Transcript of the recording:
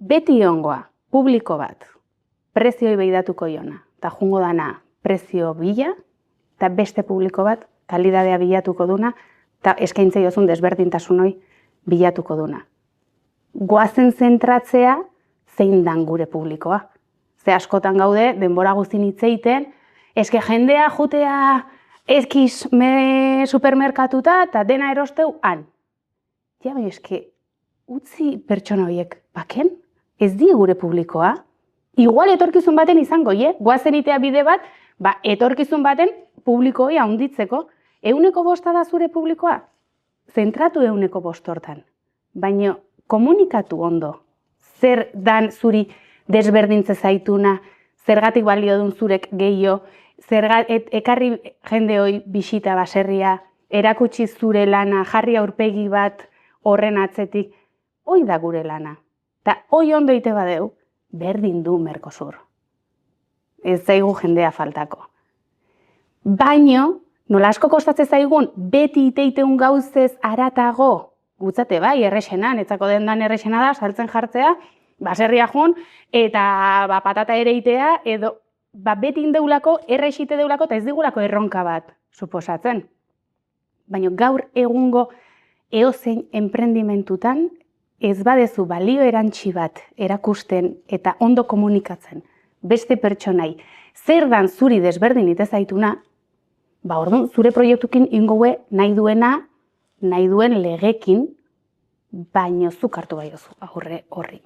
beti ongoa, publiko bat, prezioi behidatuko jona, eta jungo dana prezio bila, eta beste publiko bat, kalidadea bilatuko duna, eta eskaintzei ozun desberdintasunoi bilatuko duna. Goazen zentratzea zein dan gure publikoa. Ze askotan gaude, denbora guztin hitz egiten, eske jendea jutea eskiz supermerkatuta eta dena erosteu han. Ja, baina eske, utzi pertsona horiek baken? Ez di gure publikoa? Igual etorkizun baten izango, goazen itea bide bat, etorkizun baten publikoi handitzeko. 100% da zure publikoa? Zentratu 100% hortan. Baina komunikatu ondo. Zer dan zuri desberdintze zaituna, zergatik balio dun zurek gehiago, ekarri jende hoi bisita baserria, erakutsi zure lana, jarri aurpegi bat horren atzetik, hoi da gure lana. Eta hoi ondo ite badeu, berdin du Mercosur. Ez zaigu jendea faltako. Baino, nola asko kostatzen zaigun, beti iteiteun gauzez aratago, gutzate bai, errexena, netzako dendan errexena da, saltzen jartzea, baserria jun, eta patata ere itea, edo beti indeulako, errexite deulako, eta ez digulako erronka bat, suposatzen. Baina gaur egungo eozein enprendimentutan, ez badezu balio erantsi bat erakusten eta ondo komunikatzen beste pertsonai, zer dan zuri desberdin ite zaituna, orduan zure proiektukin ingoe nahi duena, nahi duen legekin, baino zuk hartu bai dozu aurre horri.